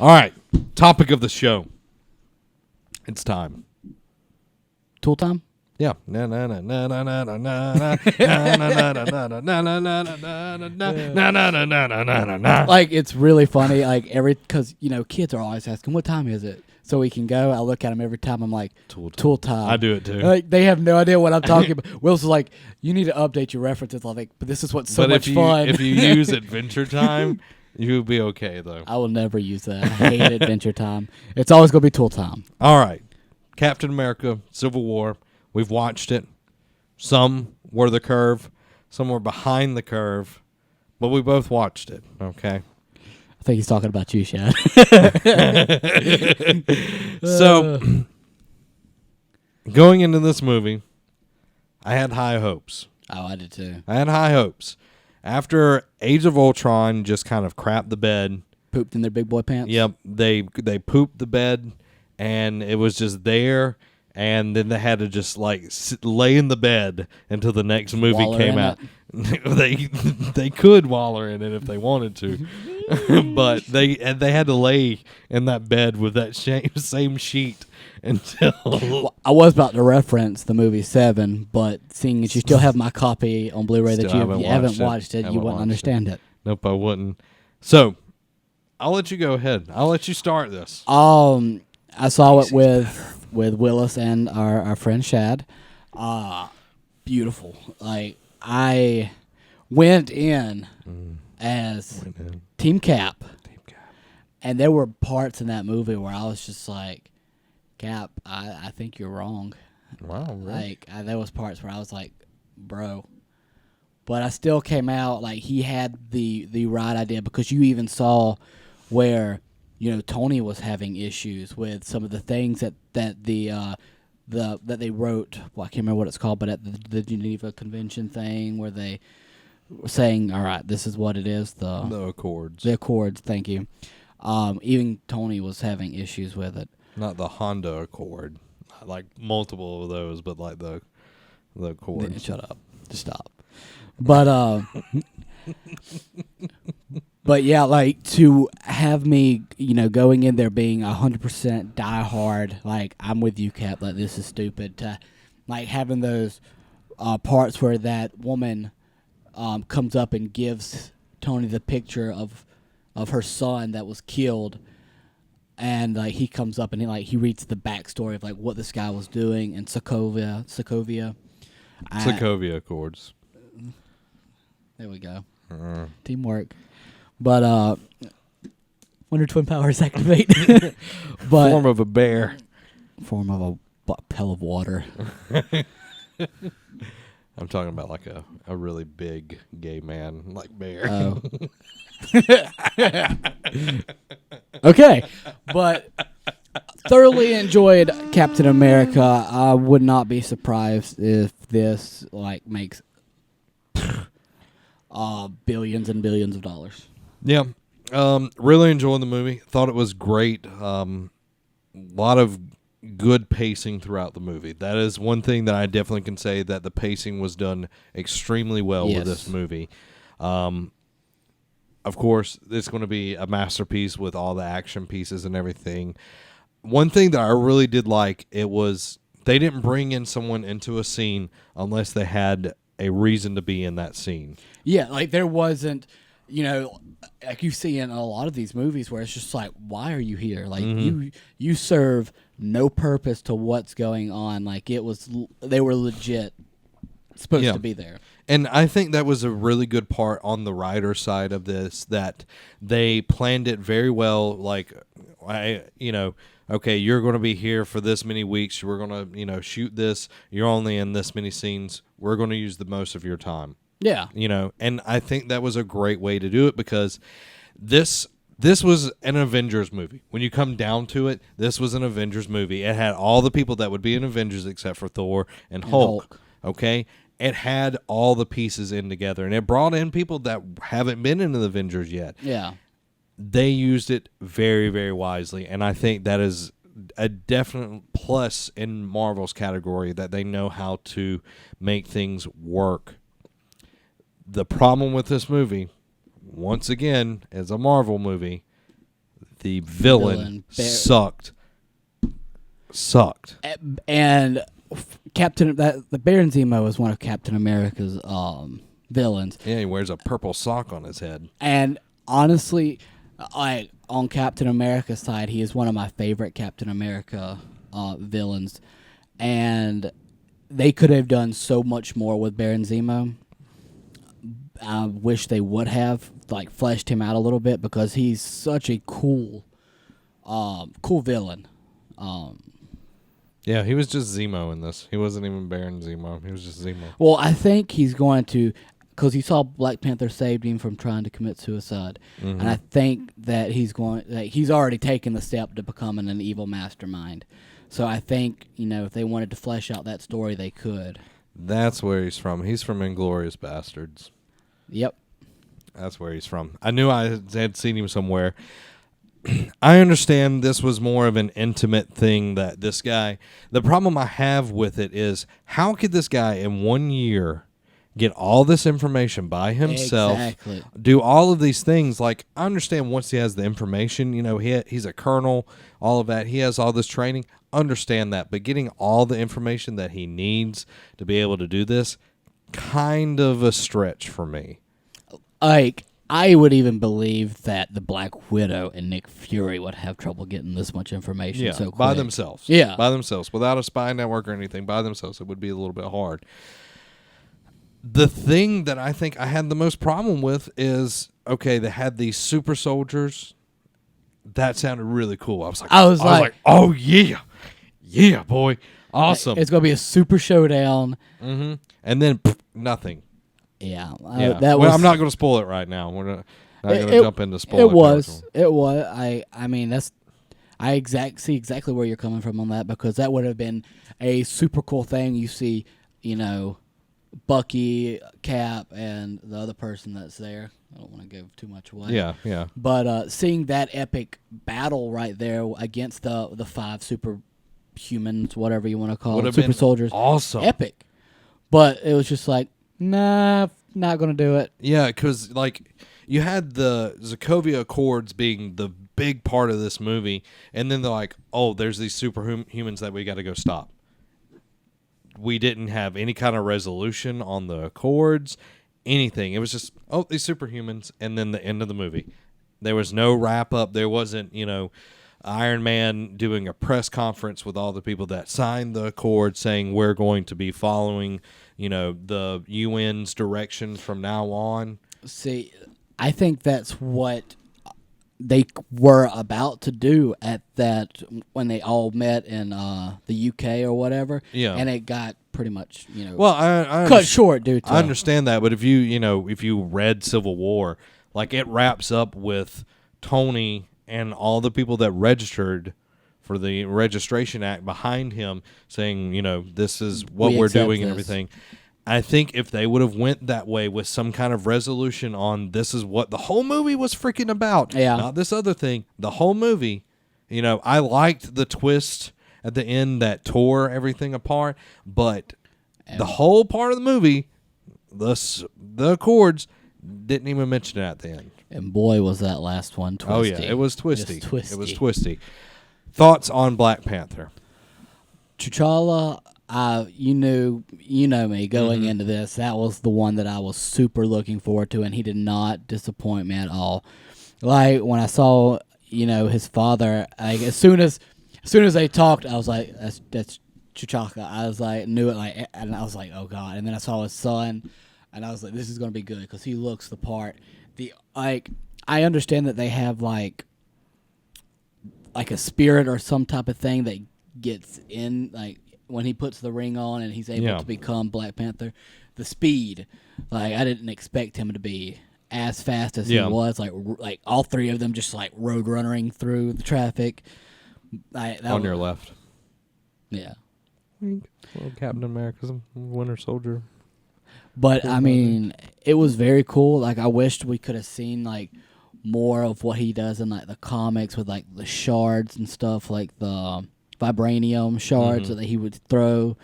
All right. Topic of the show. It's time. Tool time? Yeah. Like, it's really funny. Like, because, kids are always asking, what time is it? So we can go. I look at them every time. I'm like, tool time. I do it too. Like, they have no idea what I'm talking about. Will's like, you need to update your references. I'm like, but this is what's so much fun. If you use Adventure Time, you'll be okay, though. I will never use that. I hate Adventure Time. It's always going to be tool time. All right. Captain America, Civil War. We've watched it. Some were the curve. Some were behind the curve. But we both watched it, okay? I think he's talking about you, Shad. So, going into this movie, I had high hopes. Oh, I did too. I had high hopes. After Age of Ultron just kind of crapped the bed. Pooped in their big boy pants? Yep. They pooped the bed, and it was just there. And then they had to just lay in the bed until the next movie Waller came out. They could waller in it if they wanted to, but they had to lay in that bed with that same sheet until. Well, I was about to reference the movie Seven, but seeing as you still have my copy on Blu-ray that you haven't watched it, you wouldn't understand it. Nope, I wouldn't. So I'll let you go ahead. I'll let you start this. I saw it with Willis and our friend Shad. Beautiful. Like, I went in as Team Cap. And there were parts in that movie where I was just like, Cap, I think you're wrong. Wow, really? Like, there was parts where I was like, bro. But I still came out like he had the right idea, because you even saw where Tony was having issues with some of the things that they wrote. Well, I can't remember what it's called, but at the Geneva Convention thing, where they were saying, "All right, this is what it is." The Accords. The Accords. Thank you. Even Tony was having issues with it. Not the Honda Accord, like multiple of those, but like the Accords. Shut up. Just stop. But But yeah, like, to have me, going in there being 100% diehard, like, I'm with you, Cap, like, this is stupid, to, like, having those parts where that woman comes up and gives Tony the picture of her son that was killed, and, like, he comes up and he reads the backstory of, like, what this guy was doing in Sokovia. Sokovia Accords. There we go. Teamwork. But Wonder Twin powers activate. But form of a bear. Form of a pail of water. I'm talking about like a really big gay man, like bear. Oh. Okay. But thoroughly enjoyed Captain America. I would not be surprised if this makes billions and billions of dollars. Yeah. Really enjoyed the movie. Thought it was great. Lot of good pacing throughout the movie. That is one thing that I definitely can say, that the pacing was done extremely well with this movie. Of course, it's going to be a masterpiece with all the action pieces and everything. One thing that I really did like, it was they didn't bring in someone into a scene unless they had a reason to be in that scene. Yeah, like there wasn't, like you see in a lot of these movies where it's just like, why are you here? Like you serve no purpose to what's going on. Like they were legit supposed to be there. And I think that was a really good part on the writer side of this, that they planned it very well. Like, okay, you're going to be here for this many weeks. We're going to, shoot this. You're only in this many scenes. We're going to use the most of your time. Yeah. And I think that was a great way to do it, because this was an Avengers movie. When you come down to it, this was an Avengers movie. It had all the people that would be in Avengers except for Thor and Hulk. Okay? It had all the pieces in together, and it brought in people that haven't been in the Avengers yet. Yeah. They used it very, very wisely, and I think that is a definite plus in Marvel's category, that they know how to make things work. The problem with this movie, once again, as a Marvel movie, the villain sucked. And the Baron Zemo is one of Captain America's villains. Yeah, he wears a purple sock on his head. And honestly, on Captain America's side, he is one of my favorite Captain America villains. And they could have done so much more with Baron Zemo. I wish they would have fleshed him out a little bit because he's such a cool villain. Yeah, he was just Zemo in this. He wasn't even Baron Zemo. He was just Zemo. Well, I think he's going to, because he saw Black Panther saved him from trying to commit suicide, and I think that he's already taken the step to becoming an evil mastermind. So I think if they wanted to flesh out that story, they could. That's where he's from. He's from Inglourious Bastards. Yep. That's where he's from. I knew I had seen him somewhere. I understand this was more of an intimate thing that this guy... The problem I have with it is, how could this guy in 1 year get all this information by himself, do all of these things? I understand once he has the information, he's a colonel, all of that, he has all this training, understand that, but getting all the information that he needs to be able to do this, kind of a stretch for me. I would even believe that the Black Widow and Nick Fury would have trouble getting this much information so quick. By themselves. Yeah. By themselves. Without a spy network or anything, by themselves, it would be a little bit hard. The thing that I think I had the most problem with is, okay, they had these super soldiers. That sounded really cool. I was like, oh, yeah. Yeah, boy. Awesome. It's going to be a super showdown. Mm-hmm. And then, nothing. Yeah. I'm not going to spoil it right now. We're not going to jump into spoiling. It was. I mean, I see exactly where you're coming from on that, because that would have been a super cool thing. You see, Bucky, Cap, and the other person that's there. I don't want to give too much away. Yeah. But seeing that epic battle right there against the 5 superhumans, whatever you want to call them, super soldiers, awesome, epic. But it was just nah, not going to do it. Yeah, because, you had the Sokovia Accords being the big part of this movie, and then they're like, oh, there's these superhumans that we got to go stop. We didn't have any kind of resolution on the Accords, anything. It was just, oh, these superhumans, and then the end of the movie. There was no wrap-up. There wasn't, Iron Man doing a press conference with all the people that signed the Accord saying we're going to be following the UN's direction from now on. See, I think that's what they were about to do at that when they all met in the UK or whatever. Yeah. And it got pretty much, well, I cut short due to... I understand that, but if you read Civil War, it wraps up with Tony and all the people that registered for the Registration Act behind him saying, this is what we're doing and everything. I think if they would have went that way with some kind of resolution on this is what the whole movie was freaking about, not this other thing, the whole movie, I liked the twist at the end that tore everything apart, but the whole part of the movie, the Accords, didn't even mention it at the end. And boy, was that last one twisty. Oh, yeah, it was twisty. It was twisty. Thoughts on Black Panther? T'Challa, you know me going into this. That was the one that I was super looking forward to, and he did not disappoint me at all. When I saw, his father, as soon as they talked, I was like, that's T'Challa. I was like, knew it, and I was like, oh God. And then I saw his son, and I was like, this is going to be good because he looks the part. I understand that they have like a spirit or some type of thing that gets in, when he puts the ring on and he's able to become Black Panther. The speed, I didn't expect him to be as fast as he was. Like all 3 of them just road running through the traffic. Your left. Yeah. Well, Captain America's a Winter Soldier. But I mean, it was very cool. I wished we could have seen more of what he does in the comics with the shards and stuff, the vibranium shards that he would throw.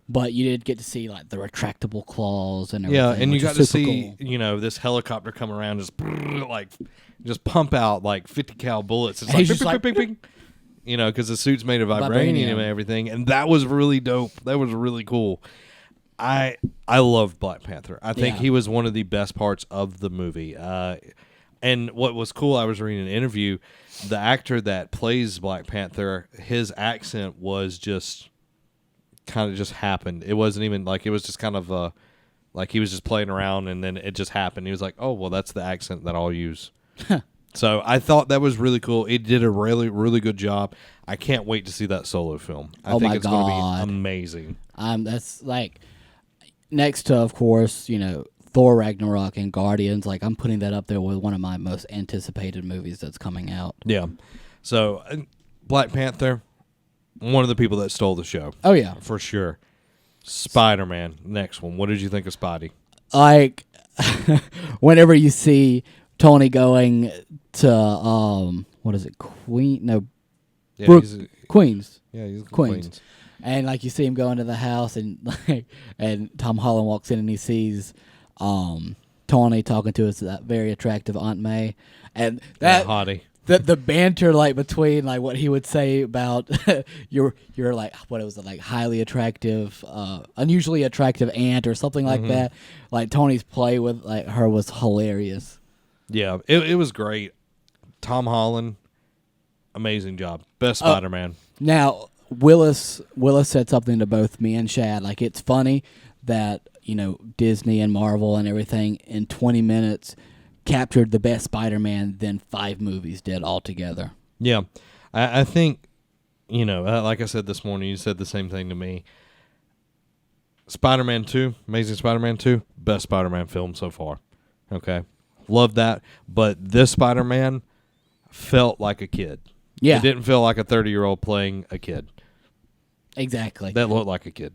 but you did get to see like the retractable claws and everything. Yeah, and you which got is to super see, cool. this helicopter come around, just pump out like 50 cal bullets. It's And like, he's just ping, ping, ping, ping, because the suit's made of vibranium and everything, and that was really dope. That was really cool. I loved Black Panther. I think he was one of the best parts of the movie. And what was cool, I was reading an interview, the actor that plays Black Panther, his accent was just kind of just happened. It wasn't even like, it was just kind of like he was just playing around and then it just happened. He was like, oh, well, that's the accent that I'll use. So I thought that was really cool. It did a really, really good job. I can't wait to see that solo film. I think it's going to be amazing. That's like next to, of course, Thor Ragnarok and Guardians. Like, I'm putting that up there with one of my most anticipated movies that's coming out. Yeah. So Black Panther, one of the people that stole the show. Oh yeah, for sure. Spider-Man, next one. What did you think of Spidey? Like, whenever you see Tony going to what is it, Queen? No, Yeah, Queens. Yeah, he's Queens. And like you see him go into the house, and and Tom Holland walks in and he sees Tony talking to that very attractive Aunt May, and that hottie. The banter like between like what he would say about your like, what was it, like highly attractive, unusually attractive aunt or something like that. Like Tony's play with like her was hilarious. Yeah, it was great. Tom Holland, amazing job. Best Spider-Man. Now Willis said something to both me and Shad. Like, it's funny that Disney and Marvel and everything in 20 minutes captured the best Spider-Man than 5 movies did altogether. Yeah. I think, like I said this morning, you said the same thing to me. Spider-Man 2, Amazing Spider-Man 2, best Spider-Man film so far. Okay. Love that. But this Spider-Man felt like a kid. Yeah. It didn't feel like a 30-year-old playing a kid. Exactly. That looked like a kid.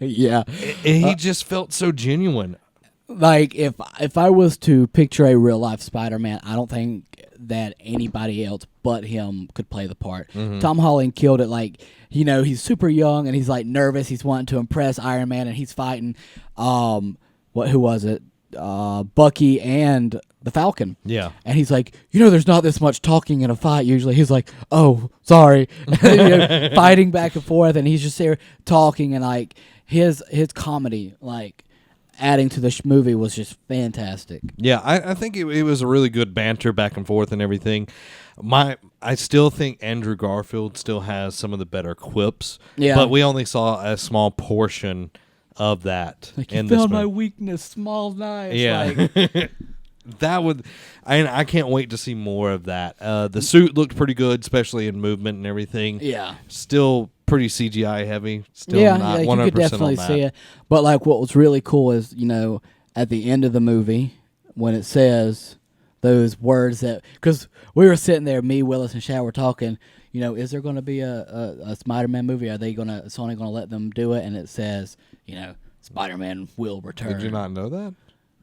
Yeah. He just felt so genuine. Like, if I was to picture a real life Spider-Man, I don't think that anybody else but him could play the part. Tom Holland killed it. Like, he's super young and he's like nervous. He's wanting to impress Iron Man, and he's fighting who was it? Bucky and the Falcon. Yeah. And he's like, there's not this much talking in a fight usually. He's like, oh, sorry. Fighting back and forth, and he's just there talking, and like his comedy, like, adding to the movie was just fantastic. Yeah, I think it was a really good banter back and forth and everything. I still think Andrew Garfield still has some of the better quips. Yeah. But we only saw a small portion of that. Like, in you this found my movie. weakness, small knife. Yeah. Like, that would, I can't wait to see more of that. The suit looked pretty good, especially in movement and everything. yeah. Still pretty CGI heavy. Still Yeah, not 100% you could definitely on that. see it. But like, what was really cool is, at the end of the movie, when it says those words that, because we were sitting there, me, Willis, and Shad were talking, is there going to be a Spider-Man movie? Are they Sony going to let them do it? And it says, Spider-Man will return. Did you not know that?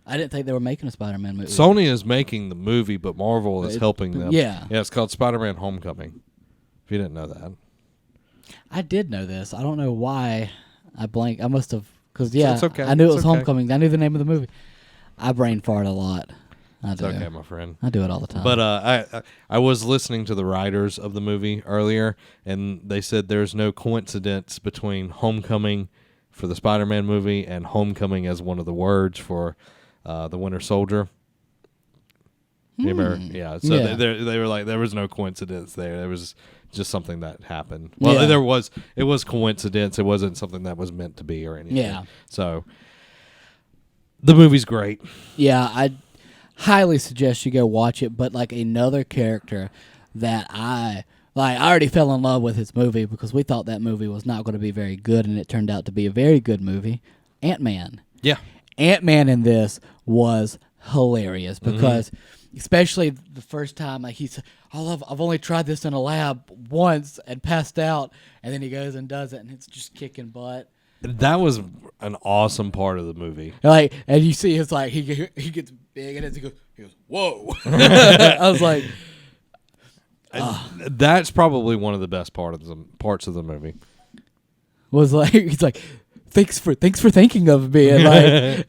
I didn't think they were making a Spider-Man movie. Sony is making the movie, but Marvel is helping them. Yeah. Yeah, it's called Spider-Man Homecoming, if you didn't know that. I did know this. I don't know why I blanked. I must have, because, yeah, It's okay. I knew it was It's okay. Homecoming. I knew the name of the movie. I brain fart a lot. It's okay, my friend. I do it all the time. But I was listening to the writers of the movie earlier, and they said there's no coincidence between Homecoming for the Spider-Man movie and Homecoming as one of the words for the Winter Soldier. Remember? Yeah. So Yeah. they were like, there was no coincidence there. There was just something that happened. Well, Yeah. it was coincidence. It wasn't something that was meant to be or anything. Yeah. So the movie's great. Yeah, I highly suggest you go watch it. But like, another character that I already fell in love with his movie because we thought that movie was not going to be very good, and it turned out to be a very good movie. Ant-Man. Yeah. Ant-Man in this was hilarious because, especially the first time, like, he said, I've only tried this in a lab once and passed out, and then he goes and does it, and it's just kicking butt. That was an awesome part of the movie. Like, and you see, it's like he gets big, and he goes, whoa! I was like, That's probably one of the best parts of the movie. was like, he's like, thanks for thinking of me, and like,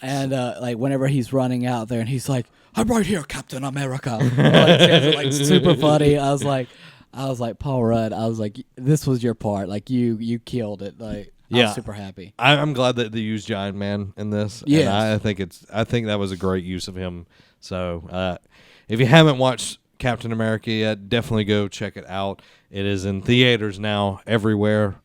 and like whenever he's running out there, and he's like, I'm right here, Captain America. Like super funny. I was like, Paul Rudd. I was like, this was your part. Like you killed it. Like, I was super happy. I'm glad that they used Giant Man in this. Yes. And I think that was a great use of him. So if you haven't watched Captain America yet, definitely go check it out. It is in theaters now, everywhere.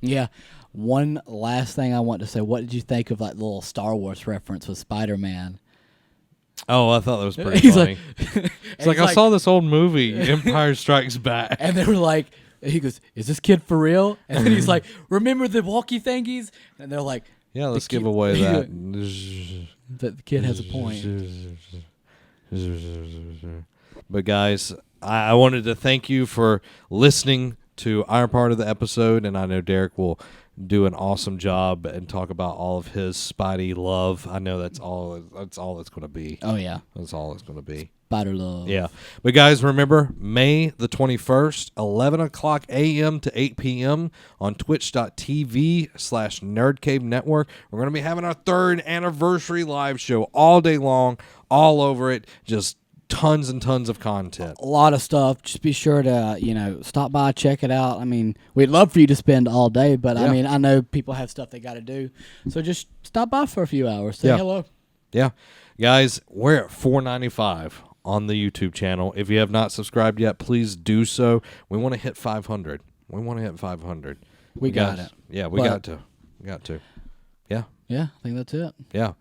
Yeah. One last thing I want to say. What did you think of like the little Star Wars reference with Spider-Man? Oh, I thought that was pretty funny. Like, it's like, I saw this old movie, Empire Strikes Back. And they were like, he goes, is this kid for real? And then he's like, remember the walkie thingies? And they're like, yeah, let's give away that. But the kid has a point. But guys, I wanted to thank you for listening to our part of the episode, and I know Derek will do an awesome job and talk about all of his Spidey love. I know that's all it's going to be. Oh yeah, that's all it's going to be. Spider love. Yeah, but guys, remember May the 21st, 11 o'clock a.m. to 8 p.m. on Twitch.tv/Nerd Network. We're going to be having our 3rd anniversary live show all day long, all over it. Just tons and tons of content. A lot of stuff. Just be sure to, stop by, check it out. I mean, we'd love for you to spend all day, but I mean, I know people have stuff they got to do. So just stop by for a few hours. Say hello. Yeah. Guys, we're at $4.95 on the YouTube channel. If you have not subscribed yet, please do so. We want to hit 500. We got it. Yeah, we got to. Yeah. Yeah, I think that's it. Yeah.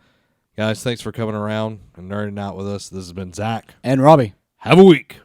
Guys, thanks for coming around and nerding out with us. This has been Zach. And Robbie. Have a week.